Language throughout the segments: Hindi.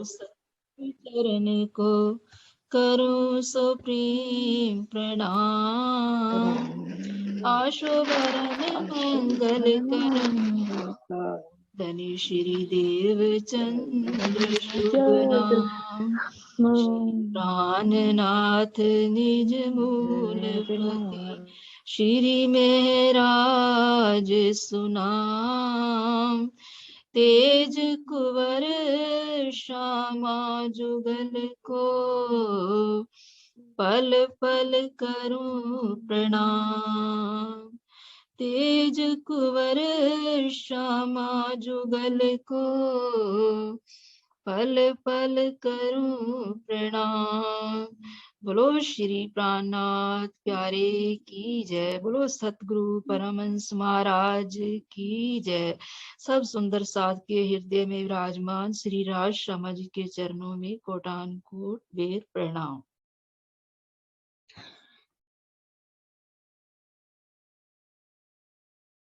चरण को करो सो प्रेम प्रणाम। आशो भरन मंगल कर धनी श्री देव चंद्र शुभ नाम। श्री प्राणनाथ निज मूलपति श्री महराज सुनाम। तेज कुंवर श्यामा जुगल को पल पल करूं प्रणाम। तेज कुंवर श्यामा जुगल को पल पल करूं प्रणाम। बोलो श्री प्राणनाथ प्यारे की जय। बोलो सतगुरु परमहंस महाराज की जय। सब सुंदर साध के हृदय में विराजमान श्री राज श्यामा जी के चरणों में कोटान कोट बेर प्रणाम।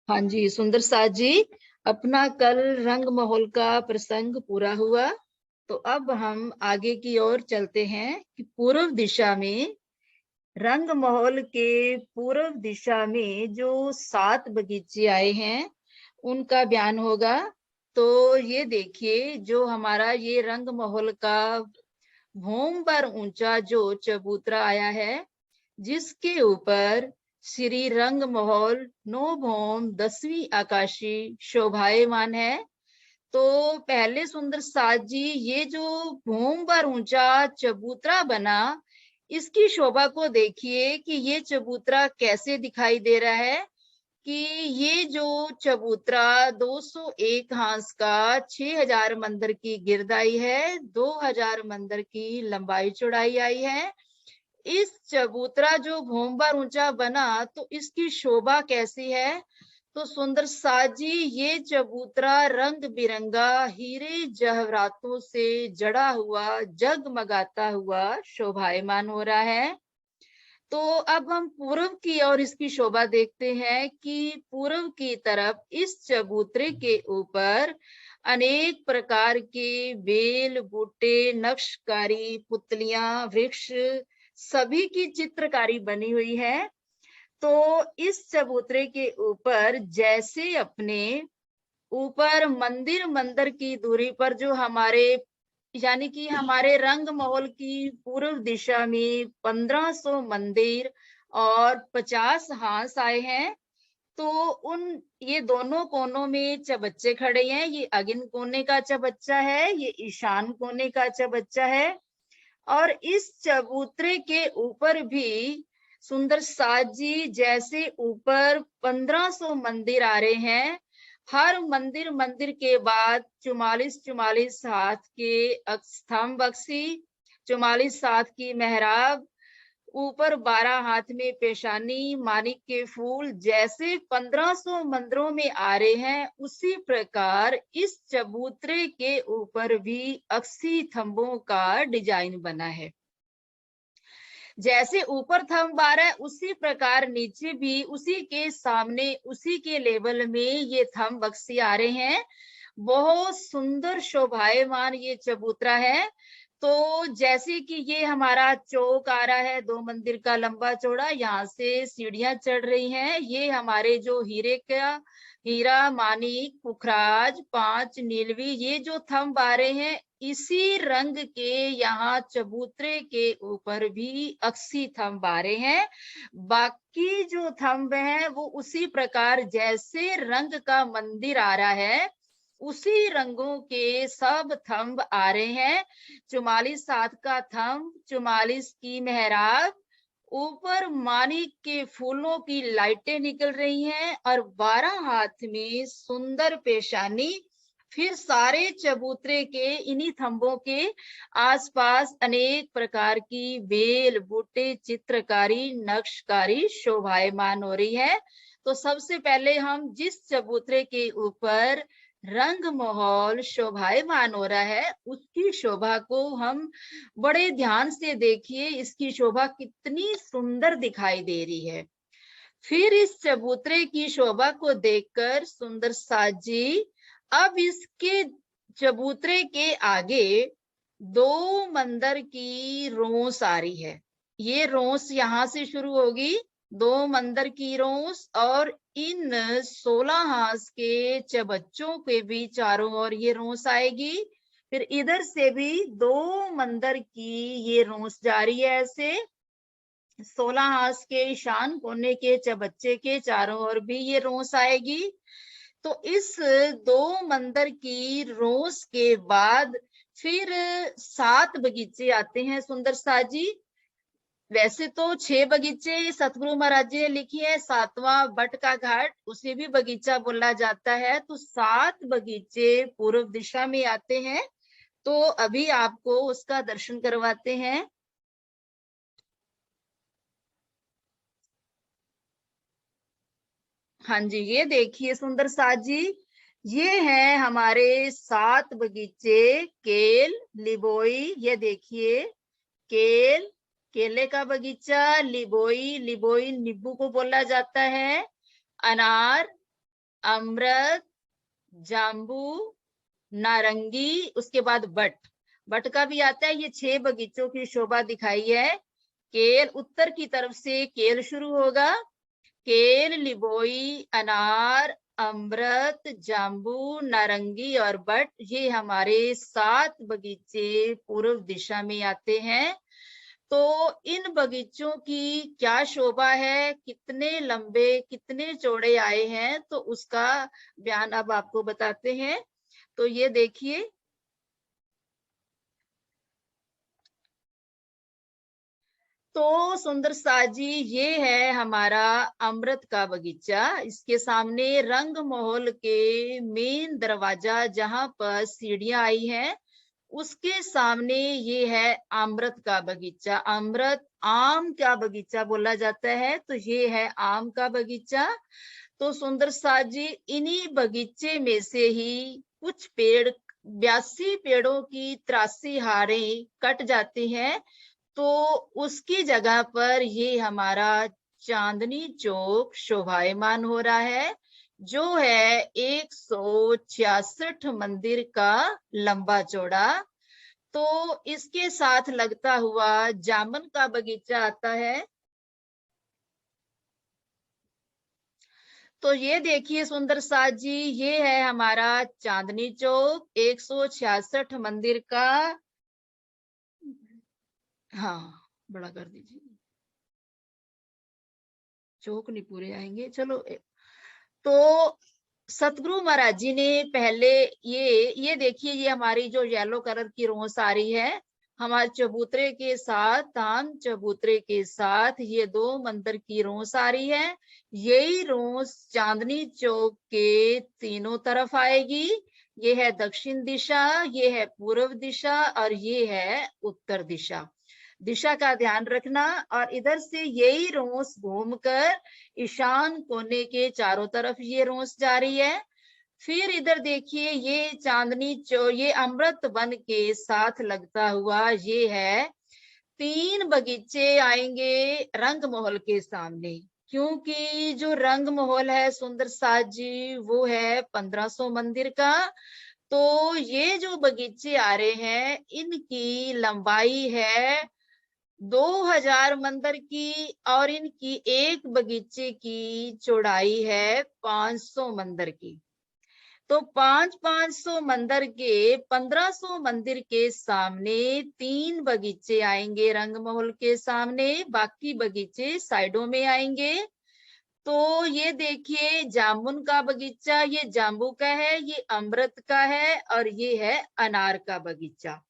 हाँ जी सुंदर साथ जी, अपना कल रंग महल का प्रसंग पूरा हुआ, तो अब हम आगे की ओर चलते हैं कि पूर्व दिशा में रंग महल के पूर्व दिशा में जो 7 बगीचे आए हैं उनका बयान होगा। तो ये देखिए, जो हमारा ये रंग महल का भूम पर ऊंचा जो चबूतरा आया है, जिसके ऊपर श्री रंग महल नो भौम 10वीं आकाशी शोभायमान है। तो पहले सुंदर साथ जी, ये जो भूम पर ऊंचा चबूतरा बना, इसकी शोभा को देखिए कि ये चबूतरा कैसे दिखाई दे रहा है कि ये जो चबूतरा 201 हांस का 6000 मंदिर की गिरदाई है, 2000 मंदिर की लंबाई चौड़ाई आई है। इस चबूतरा जो भूम पर ऊंचा बना, तो इसकी शोभा कैसी है? तो सुंदर साथ जी, ये चबूतरा रंग बिरंगा हीरे जवाहरातों से जड़ा हुआ जगमगाता हुआ शोभायमान हो रहा है। तो अब हम पूर्व की ओर इसकी शोभा देखते हैं कि पूर्व की तरफ इस चबूतरे के ऊपर अनेक प्रकार के बेल बूटे, नक्शकारी, पुतलियां, वृक्ष सभी की चित्रकारी बनी हुई है। तो इस चबूतरे के ऊपर जैसे अपने ऊपर मंदिर की दूरी पर जो हमारे यानी कि हमारे रंग महल की पूर्व दिशा में 1500 मंदिर और 50 हांस आए हैं, तो उन ये दोनों कोनों में चबच्चे खड़े हैं। ये अगिन कोने का चबच्चा है, ये ईशान कोने का चबच्चा है। और इस चबूतरे के ऊपर भी सुंदर साथ जी, जैसे ऊपर 1500 मंदिर आ रहे हैं, हर मंदिर के बाद 44 हाथ के स्तंभ बक्सी, 44 हाथ की मेहराब, ऊपर 12 हाथ में पेशानी, मानिक के फूल, जैसे 1500 मंदिरों में आ रहे हैं, उसी प्रकार इस चबूतरे के ऊपर भी 80 थंबों का डिजाइन बना है। जैसे ऊपर थंब आ रहा है, उसी प्रकार नीचे भी उसी के सामने उसी के लेवल में ये थंब बक्सी आ रहे हैं। बहुत सुंदर शोभायमान ये चबूतरा है। तो जैसे कि ये हमारा चौक आ रहा है 2 मंदिर का लंबा चौड़ा, यहाँ से सीढ़ियां चढ़ रही हैं। ये हमारे जो हीरा, मानिक, पुखराज, 5 नीलवी, ये जो थंब आ रहे हैं, इसी रंग के यहाँ चबूतरे के ऊपर भी 80 थंब आ रहे हैं। बाकी जो थंब हैं वो उसी प्रकार जैसे रंग का मंदिर आ रहा है, उसी रंगों के सब थंब आ रहे हैं। 44 हाथ का थंब, 44 की मेहराब, ऊपर मानिक के फूलों की लाइटें निकल रही हैं और 12 हाथ में सुंदर पेशानी। फिर सारे चबूतरे के इन्हीं थंबों के आसपास अनेक प्रकार की बेल बूटे, चित्रकारी, नक्शकारी शोभायमान हो रही है। तो सबसे पहले हम जिस चबूतरे के ऊपर रंग महल शोभायमान हो रहा है, उसकी शोभा को हम बड़े ध्यान से देखिए, इसकी शोभा कितनी सुंदर दिखाई दे रही है। फिर इस चबूतरे की शोभा को देखकर सुंदर साथ जी, अब इसके चबूतरे के आगे 2 मंदिर की रोस आ रही है। ये रोस यहां से शुरू होगी, 2 मंदिर की रोस, और इन 16 हाथ के चबच्चों के भी चारों ओर ये रोस आएगी। फिर इधर से भी 2 मंदिर की ये रोस जा रही है ऐसे, 16 हाथ के ईशान कोने के चबच्चे के चारों ओर भी ये रोस आएगी। तो इस 2 मंदिर की रोस के बाद फिर 7 बगीचे आते हैं सुंदर सा जी। वैसे तो 6 बगीचे सतगुरु महाराज जी ने लिखी है, 7वां बट का घाट उसे भी बगीचा बोला जाता है। तो 7 बगीचे पूर्व दिशा में आते हैं। तो अभी आपको उसका दर्शन करवाते हैं। हाँ जी, ये देखिए सुंदर सा जी, ये है हमारे 7 बगीचे। केल, लिबोई, ये देखिए केल, केले का बगीचा, लिबोई, लिबोई नींबू को बोला जाता है, अनार, अमृत, जाम्बू, नारंगी, उसके बाद बट, बट का भी आता है। ये 6 बगीचों की शोभा दिखाई है। केल, उत्तर की तरफ से केल शुरू होगा, केल, लिबोई, अनार, अमृत, जाम्बू, नारंगी और बट, ये हमारे 7 बगीचे पूर्व दिशा में आते हैं। तो इन बगीचों की क्या शोभा है, कितने लंबे कितने चौड़े आए हैं, तो उसका बयान अब आपको बताते हैं। तो ये देखिए, तो सुंदर सा जी, ये है हमारा अमृत का बगीचा। इसके सामने रंग महल के मेन दरवाजा जहां पर सीढ़ियां आई हैं, उसके सामने ये है अमृत का बगीचा। अमृत आम का बगीचा बोला जाता है, तो ये है आम का बगीचा। तो सुंदर सा जी, इन्हीं बगीचे में से ही कुछ पेड़, 82 पेड़ों की 83 हारें कट जाती हैं, तो उसकी जगह पर ये हमारा चांदनी चौक शोभायमान हो रहा है, जो है 166 मंदिर का लंबा चौड़ा। तो इसके साथ लगता हुआ जामुन का बगीचा आता है। तो ये देखिए सुंदर सा जी, ये है हमारा चांदनी चौक 166 मंदिर का। हाँ, बड़ा कर दीजिए, चौक नहीं पूरे आएंगे, चलो। तो सतगुरु महाराज जी ने पहले ये देखिए, ये हमारी जो येलो कलर की रोस आ रही है, हमारे चबूतरे के साथ, ताम चबूतरे के साथ ये 2 मंदिर की रोस आ रही है। यही रोस चांदनी चौक के तीनों तरफ आएगी। ये है दक्षिण दिशा, ये है पूर्व दिशा और ये है उत्तर दिशा। दिशा का ध्यान रखना। और इधर से यही रोस घूमकर ईशान कोने के चारों तरफ ये रोस जा रही है। फिर इधर देखिए, ये चांदनी ये अमृत वन के साथ लगता हुआ ये है 3 बगीचे आएंगे रंग महल के सामने। क्योंकि जो रंग महल है सुंदर साज जी, वो है 1500 मंदिर का। तो ये जो बगीचे आ रहे हैं, इनकी लंबाई है 2000 मंदिर की, और इनकी एक बगीचे की चौड़ाई है 500 मंदिर की। तो 500 मंदिर के 1500 मंदिर के सामने 3 बगीचे आएंगे रंग महल के सामने, बाकी बगीचे साइडों में आएंगे। तो ये देखिए, जामुन का बगीचा, ये जाम्बू का है, ये अमृत का है और ये है अनार का बगीचा।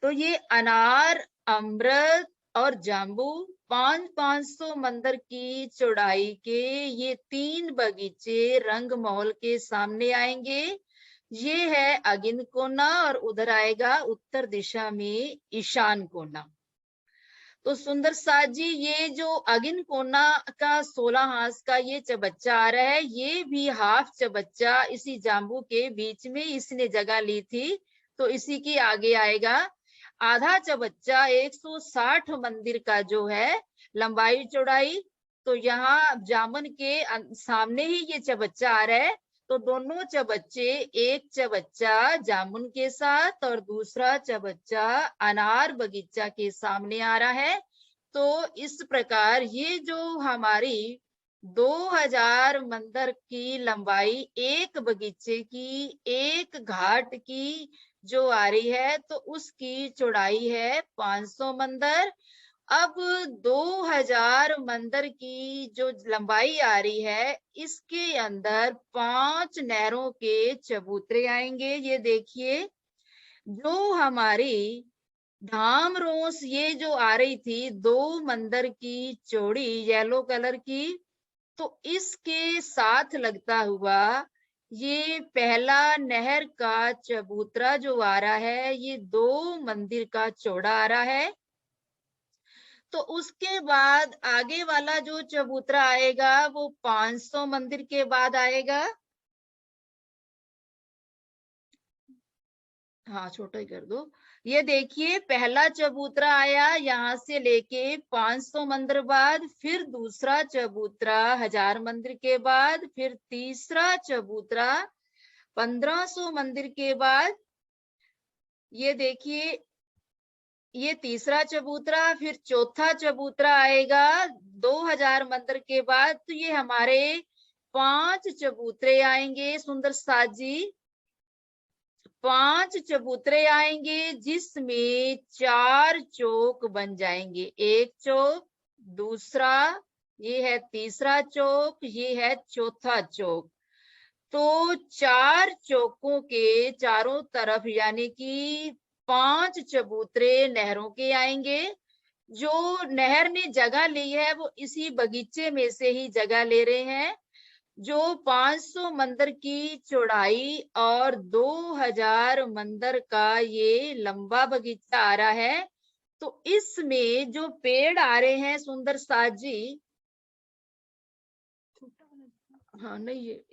तो ये अनार, अमृत और जाम्बू 500 मंदिर की चौड़ाई के ये 3 बगीचे रंग महल के सामने आएंगे। ये है अगिन कोना और उधर आएगा उत्तर दिशा में ईशान कोना। तो सुंदर साज जी, ये जो अगिन कोना का 16 हाथ का ये चबच्चा आ रहा है, ये भी हाफ चबच्चा इसी जाम्बू के बीच में इसने जगह ली थी, तो इसी के आगे आएगा। आधा चबच्चा 160 मंदिर का जो है लंबाई चौड़ाई, तो यहाँ जामुन के सामने ही ये चबच्चा आ रहा है। तो दोनों चबच्चे, एक चबच्चा जामुन के साथ और दूसरा चबच्चा अनार बगीचा के सामने आ रहा है। तो इस प्रकार ये जो हमारी 2000 मंदिर की लंबाई एक बगीचे की, एक घाट की जो आ रही है, तो उसकी चौड़ाई है 500 मंदिर। अब 2000 मंदिर की जो लंबाई आ रही है, इसके अंदर 5 नहरों के चबूतरे आएंगे। ये देखिए, जो हमारी धाम रोस ये जो आ रही थी 2 मंदिर की चौड़ी येलो कलर की, तो इसके साथ लगता हुआ ये पहला नहर का चबूतरा जो आ रहा है, ये 2 मंदिर का चौड़ा आ रहा है। तो उसके बाद आगे वाला जो चबूतरा आएगा वो 500 मंदिर के बाद आएगा। हाँ, छोटा ही कर दो। ये देखिए, पहला चबूतरा आया यहाँ से लेके 500 मंदिर बाद, फिर दूसरा चबूतरा 1000 मंदिर के बाद, फिर तीसरा चबूतरा 1500 मंदिर के बाद। ये देखिए, ये तीसरा चबूतरा, फिर चौथा चबूतरा आएगा 2000 मंदिर के बाद। तो ये हमारे 5 चबूतरे आएंगे सुंदर साथ जी, 5 चबूतरे आएंगे जिसमें 4 चौक बन जाएंगे। एक चौक, दूसरा, ये है तीसरा चौक, ये है चौथा चौक। तो 4 चौकों के चारों तरफ यानी कि 5 चबूतरे नहरों के आएंगे। जो नहर ने जगह ली है वो इसी बगीचे में से ही जगह ले रहे हैं। जो 500 मंदिर की चौड़ाई और 2000 मंदिर का ये लंबा बगीचा आ रहा है। तो इसमें जो पेड़ आ रहे हैं सुंदर साथ जी, हाँ नहीं ये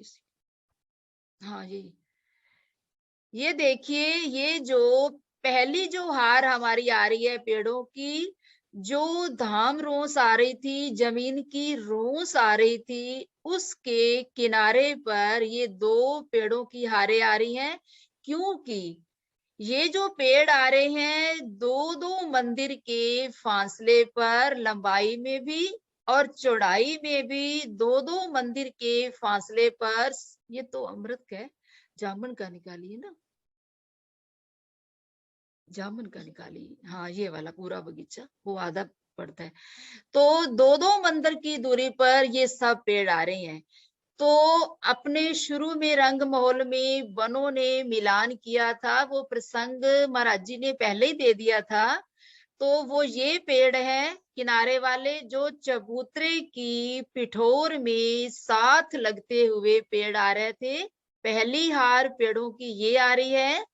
हाँ ये देखिए, ये जो पहली जो हार हमारी आ रही है पेड़ों की, जो धाम रोस आ रही थी, जमीन की रोस आ रही थी, उसके किनारे पर ये 2 पेड़ों की हारें आ रही हैं। क्योंकि ये जो पेड़ आ रहे हैं 2-2 मंदिर के फासले पर, लंबाई में भी और चौड़ाई में भी 2-2 मंदिर के फासले पर। ये तो अमृत का है, जामुन का निकालिए ना, जामुन का निकाली। हाँ, ये वाला पूरा बगीचा वो आधा पड़ता है। तो 2-2 मंदिर की दूरी पर ये सब पेड़ आ रहे हैं। तो अपने शुरू में रंग महल में वनों ने मिलान किया था, वो प्रसंग महाराज जी ने पहले ही दे दिया था। तो वो ये पेड़ है किनारे वाले, जो चबूतरे की पिठोर में साथ लगते हुए पेड़ आ रहे थे। पहली हार पेड़ों की ये आ रही है।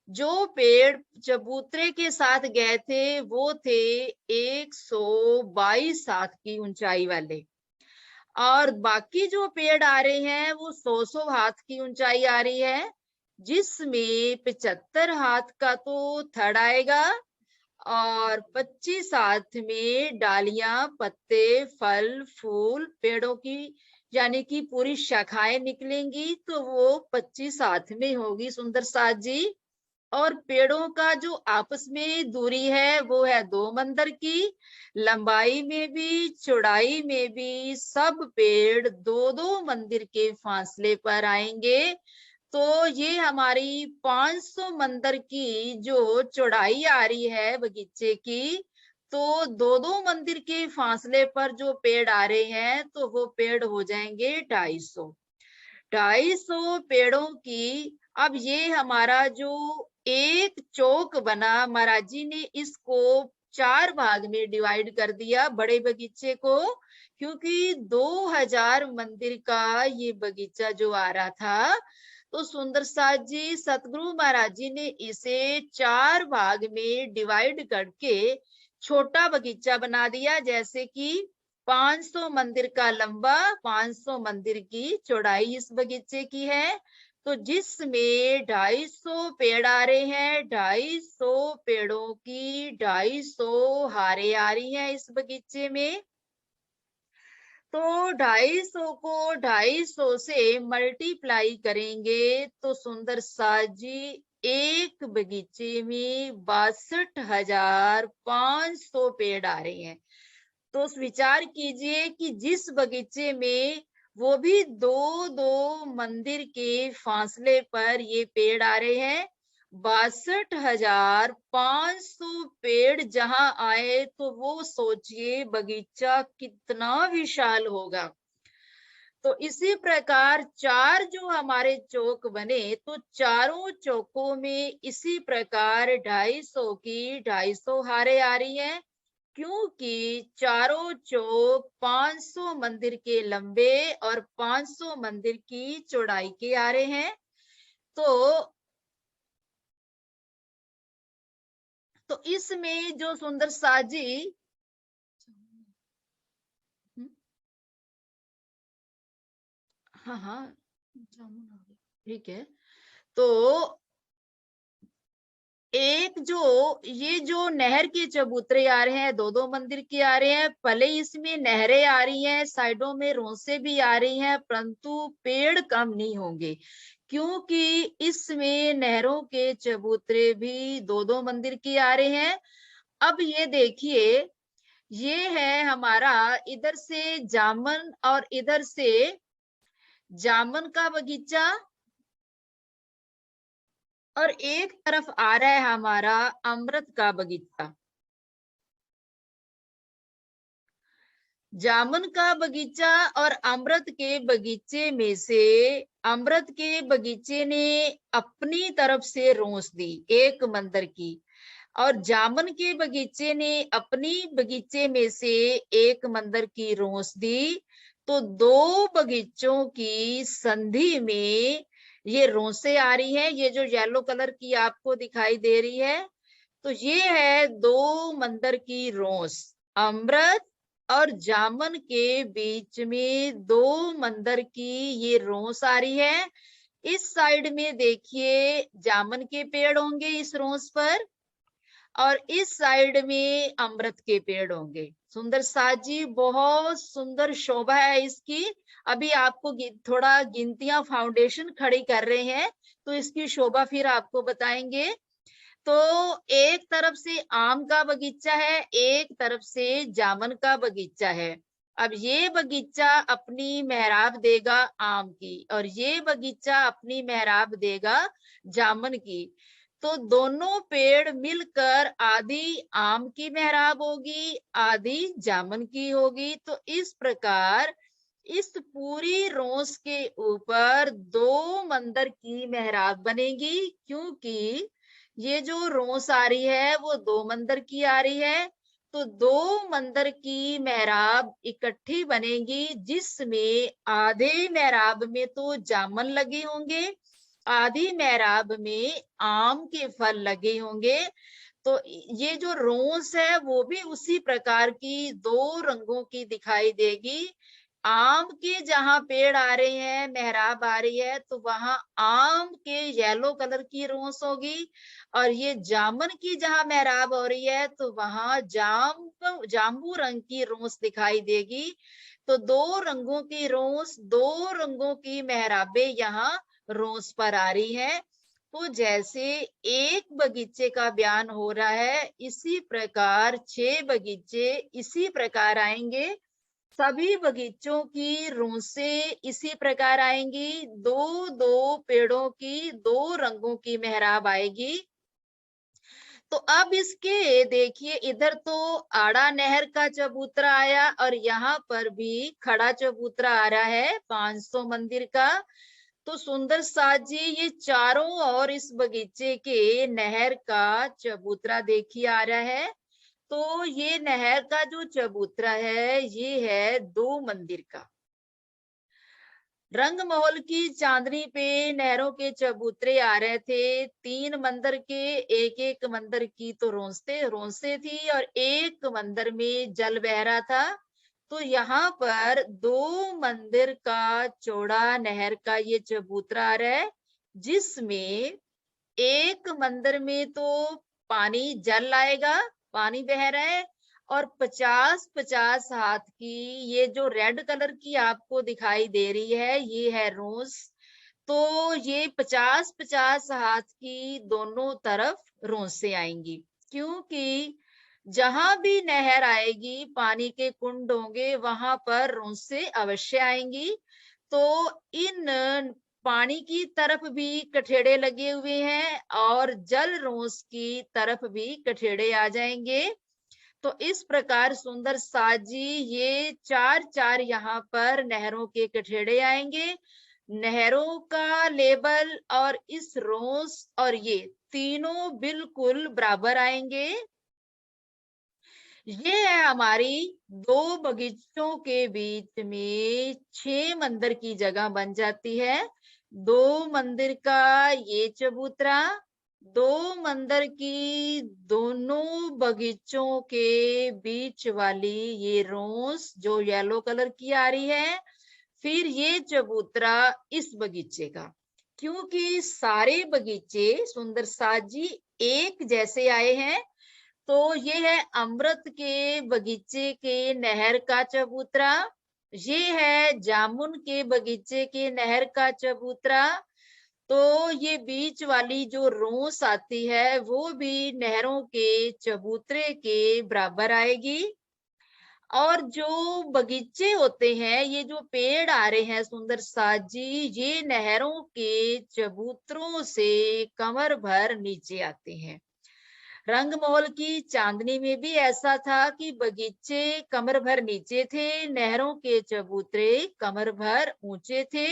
जो पेड़ चबूतरे के साथ गए थे वो थे 122 हाथ की ऊंचाई वाले, और बाकी जो पेड़ आ रहे हैं वो 100 हाथ की ऊंचाई आ रही है, जिसमें 75 हाथ का तो थड़ आएगा और 25 हाथ में डालियां, पत्ते, फल, फूल पेड़ों की यानी कि पूरी शाखाएं निकलेंगी। तो वो 25 हाथ में होगी सुंदर साथ जी। और पेड़ों का जो आपस में दूरी है वो है 2 मंदिर की, लंबाई में भी चौड़ाई में भी सब पेड़ 2-2 मंदिर के फासले पर आएंगे। तो ये हमारी 500 मंदिर की जो चौड़ाई आ रही है बगीचे की, तो 2-2 मंदिर के फासले पर जो पेड़ आ रहे हैं तो वो पेड़ हो जाएंगे 250 पेड़ों की। अब ये हमारा जो एक चौक बना, महाराज जी ने इसको 4 भाग में डिवाइड कर दिया बड़े बगीचे को, क्योंकि 2000 मंदिर का ये बगीचा जो आ रहा था। तो सुंदर साथ जी, सतगुरु महाराज जी ने इसे 4 भाग में डिवाइड करके छोटा बगीचा बना दिया। जैसे कि 500 मंदिर का लंबा, 500 मंदिर की चौड़ाई इस बगीचे की है। तो जिसमें 250 पेड़ आ रहे हैं, 250 पेड़ों की 250 हारें आ रही हैं इस बगीचे में। तो 250 को 250 से मल्टीप्लाई करेंगे तो सुंदर सा जी एक बगीचे में 62,500 पेड़ आ रहे हैं। तो विचार कीजिए कि जिस बगीचे में वो भी दो दो मंदिर के फासले पर ये पेड़ आ रहे हैं, 62,500 पेड़ जहां आए तो वो सोचिए बगीचा कितना विशाल होगा। तो इसी प्रकार चार जो हमारे चौक बने तो चारों चौकों में इसी प्रकार 250 की 250 हारे आ रही हैं, क्योंकि चारों चौक 500 मंदिर के लंबे और 500 मंदिर की चौड़ाई के आ रहे हैं। तो इसमें जो सुंदर साजी हाँ हाँ ठीक है। तो एक ये जो नहर के चबूतरे आ रहे हैं, दो दो मंदिर के आ रहे हैं, भले इसमें नहरें आ रही हैं, साइडों में रोसे भी आ रही हैं, परंतु पेड़ कम नहीं होंगे, क्योंकि इसमें नहरों के चबूतरे भी दो दो मंदिर के आ रहे हैं। अब ये देखिए, ये है हमारा इधर से जामन और इधर से जामन का बगीचा, और एक तरफ आ रहा है हमारा अमृत का बगीचा। जामुन का बगीचा और अमृत के बगीचे में से अमृत के बगीचे ने अपनी तरफ से रोस दी एक मंदिर की, और जामुन के बगीचे ने अपनी बगीचे में से एक मंदिर की रोस दी। तो दो बगीचों की संधि में ये रोसे आ रही है, ये जो येलो कलर की आपको दिखाई दे रही है, तो ये है दो मंदिर की रोस। अमृत और जामन के बीच में दो मंदिर की ये रोस आ रही है। इस साइड में देखिए जामन के पेड़ होंगे इस रोस पर, और इस साइड में अमृत के पेड़ होंगे। सुंदर साजी बहुत सुंदर शोभा है इसकी। अभी आपको थोड़ा गिनतियां फाउंडेशन खड़ी कर रहे हैं, तो इसकी शोभा फिर आपको बताएंगे। तो एक तरफ से आम का बगीचा है, एक तरफ से जामुन का बगीचा है। अब ये बगीचा अपनी मेहराब देगा आम की, और ये बगीचा अपनी मेहराब देगा जामुन की। तो दोनों पेड़ मिलकर आधी आम की मेहराब होगी, आधी जामुन की होगी। तो इस प्रकार इस पूरी रोस के ऊपर दो मंदिर की मेहराब बनेगी, क्योंकि ये जो रोस आ रही है वो दो मंदिर की आ रही है। तो दो मंदिर की मेहराब इकट्ठी बनेगी, जिसमें आधे मेहराब में तो जामुन लगे होंगे, आधी मेहराब में आम के फल लगे होंगे। तो ये जो रोस है वो भी उसी प्रकार की दो रंगों की दिखाई देगी। आम के जहां पेड़ आ रहे हैं, मेहराब आ रही है, तो वहां आम के येलो कलर की रोस होगी, और ये जामुन की जहां मेहराब हो रही है तो वहां जाम्बू रंग की रोस दिखाई देगी। तो दो रंगों की रोस, दो रंगों की मेहराबे यहाँ रोस पर आ रही है। तो जैसे एक बगीचे का बयान हो रहा है, इसी प्रकार 6 बगीचे इसी प्रकार आएंगे। सभी बगीचों की रोसें इसी प्रकार आएंगी, दो दो पेड़ों की दो रंगों की मेहराब आएगी। तो अब इसके देखिए, इधर तो आड़ा नहर का चबूतरा आया, और यहाँ पर भी खड़ा चबूतरा आ रहा है 500 मंदिर का। तो सुंदर साथ जी ये चारों ओर इस बगीचे के नहर का चबूतरा देखिए आ रहा है। तो ये नहर का जो चबूतरा है ये है दो मंदिर का। रंग महल की चांदनी पे नहरों के चबूतरे आ रहे थे, 3 मंदिर के, एक एक मंदिर की तो रोंसे थी, और एक मंदिर में जल बह रहा था। तो यहाँ पर दो मंदिर का चौड़ा नहर का ये चबूतरा आ रहा है, जिसमें एक मंदिर में तो पानी जल आएगा, पानी बह रहा है, और 50-50 हाथ की ये जो रेड कलर की आपको दिखाई दे रही है, ये है रोज। तो ये 50-50 हाथ की दोनों तरफ रोंसे आएंगी, क्योंकि जहां भी नहर आएगी, पानी के कुंड होंगे, वहां पर रोंसे अवश्य आएंगी। तो इन पानी की तरफ भी कठेड़े लगे हुए हैं और जल रोंस की तरफ भी कठेड़े आ जाएंगे। तो इस प्रकार सुंदर साजी ये चार चार यहाँ पर नहरों के कठेड़े आएंगे। नहरों का लेवल और इस रोंस और ये तीनों बिल्कुल बराबर आएंगे। ये है हमारी दो बगीचों के बीच में 6 मंदिर की जगह बन जाती है। 2 मंदिर का ये चबूतरा, 2 मंदिर की दोनों बगीचों के बीच वाली ये रोंस जो येलो कलर की आ रही है, फिर ये चबूतरा इस बगीचे का। क्योंकि सारे बगीचे सुंदर साजी एक जैसे आए हैं, तो ये है अमृत के बगीचे के नहर का चबूतरा, ये है जामुन के बगीचे के नहर का चबूतरा। तो ये बीच वाली जो रोंस आती है वो भी नहरों के चबूतरे के बराबर आएगी। और जो बगीचे होते हैं, ये जो पेड़ आ रहे हैं सुंदर साजी, ये नहरों के चबूतरों से कमर भर नीचे आते हैं। रंगमहल की चांदनी में भी ऐसा था कि बगीचे कमर भर नीचे थे, नहरों के चबूतरे कमर भर ऊंचे थे।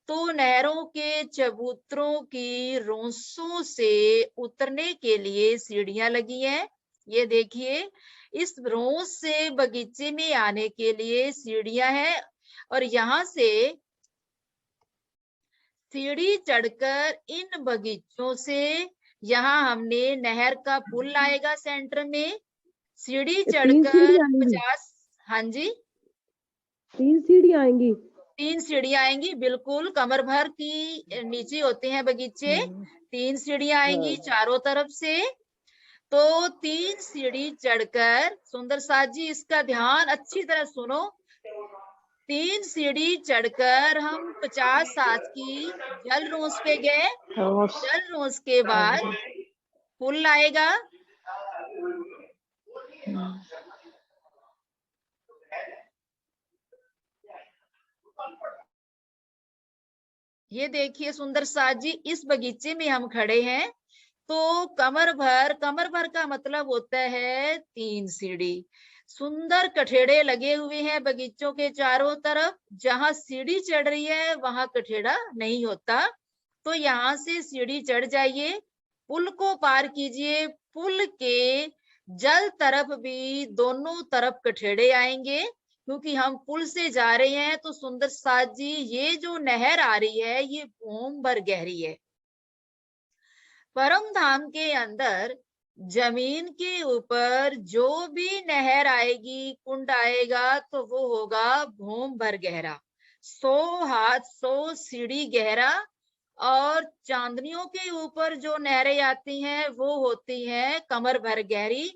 तो नहरों के चबूतरों की रोंसों से उतरने के लिए सीढ़ियां लगी हैं। ये देखिए, इस रोंस से बगीचे में आने के लिए सीढ़ियां हैं और यहाँ से सीढ़ी चढ़कर इन बगीचों से यहाँ हमने नहर का पुल आएगा सेंटर में, सीढ़ी 3 चढ़कर सीढ़ी आएंगी, 50। हाँ जी, 3 सीढ़ी आएंगी। 3 सीढ़ियां आएंगी, बिल्कुल कमर भर की नीचे होते हैं बगीचे। 3 सीढ़ियां आएंगी चारों तरफ से। तो 3 सीढ़ी चढ़कर सुंदर साथ जी इसका ध्यान अच्छी तरह सुनो। 3 सीढ़ी चढ़कर हम 50 हाथ की जल रोंस पे गए। जल रोंस के बाद पुल आएगा। ये देखिए सुंदर साथ जी, इस बगीचे में हम खड़े हैं। तो कमर भर का मतलब होता है 3 सीढ़ी। सुंदर कठेड़े लगे हुए हैं बगीचों के चारों तरफ। जहां सीढ़ी चढ़ रही है वहां कठेड़ा नहीं होता। तो यहाँ से सीढ़ी चढ़ जाइए, पुल को पार कीजिए। पुल के जल तरफ भी दोनों तरफ कठेड़े आएंगे, क्योंकि हम पुल से जा रहे हैं। तो सुंदर साथ जी ये जो नहर आ रही है ये भूम भर गहरी है। परम धाम के अंदर जमीन के ऊपर जो भी नहर आएगी, कुंड आएगा, तो वो होगा भूम भर गहरा, 100 हाथ 100 सीढ़ी गहरा। और चांदनियों के ऊपर जो नहरें आती हैं वो होती हैं कमर भर गहरी।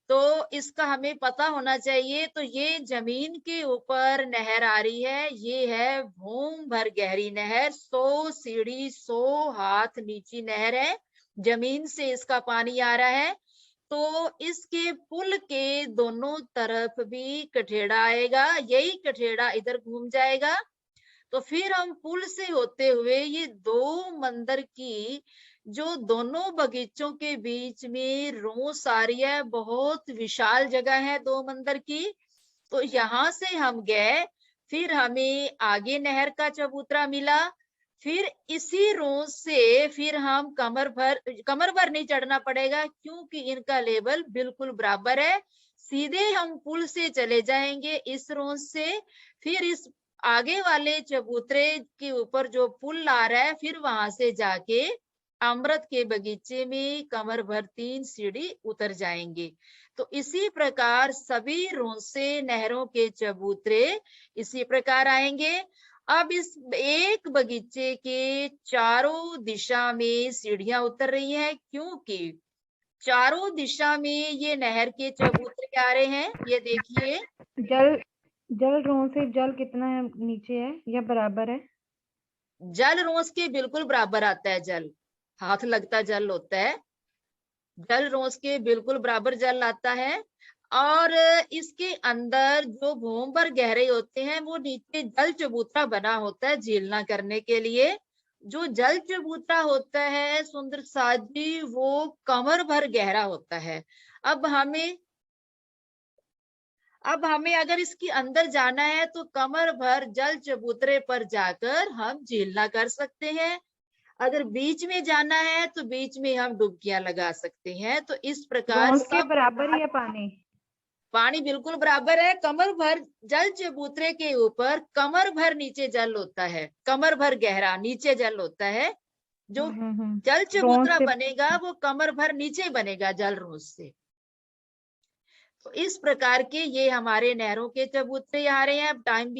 तो इसका हमें पता होना चाहिए। तो ये जमीन के ऊपर नहर आ रही है, ये है भूम भर गहरी नहर, 100 सीढ़ी 100 हाथ नीची नहर है, जमीन से इसका पानी आ रहा है। तो इसके पुल के दोनों तरफ भी कठेड़ा आएगा, यही कठेड़ा इधर घूम जाएगा। तो फिर हम पुल से होते हुए ये 2 मंदिर की जो दोनों बगीचों के बीच में रोस आ रही है, बहुत विशाल जगह है 2 मंदिर की। तो यहाँ से हम गए, फिर हमें आगे नहर का चबूतरा मिला। फिर इसी रोस से फिर हम कमर भर नहीं चढ़ना पड़ेगा, क्योंकि इनका लेवल बिल्कुल बराबर है। सीधे हम पुल से चले जाएंगे इस रोस से। फिर इस आगे वाले चबूतरे के ऊपर जो पुल आ रहा है, फिर वहां से जाके अमृत के बगीचे में कमर भर 3 सीढ़ी उतर जाएंगे। तो इसी प्रकार सभी रोंसे नहरों के चबूतरे इसी प्रकार आएंगे। अब इस एक बगीचे के चारों दिशा में सीढ़ियां उतर रही हैं, क्योंकि चारों दिशा में ये नहर के चबूतरे आ रहे हैं। ये देखिए, जल जल रों से जल कितना नीचे है या बराबर है? जल रोंस के बिल्कुल बराबर आता है जल, हाथ लगता जल होता है। जल रोंस के बिल्कुल बराबर जल आता है। और इसके अंदर जो भूमभर गहरे होते हैं वो नीचे जल चबूतरा बना होता है झीलना करने के लिए। जो जल चबूतरा होता है सुंदर साथ जी, वो कमर भर गहरा होता है। अब हमें अब हमें अगर इसके अंदर जाना है तो कमर भर जल चबूतरे पर जाकर हम झीलना कर सकते हैं। अगर बीच में जाना है तो बीच में हम डुबकियां लगा सकते हैं। तो इस प्रकार रोंस के सब बराबर ही है पानी? पानी बिल्कुल बराबर है। कमर भर जल चबूतरे के ऊपर कमर भर नीचे जल होता है, कमर भर गहरा नीचे जल होता है। जो जल रोंस चबूतरा से बनेगा वो कमर भर नीचे बनेगा जल रोस से। तो इस प्रकार के ये हमारे नहरों के चबूतरे आ रहे हैं। अब टाइम भी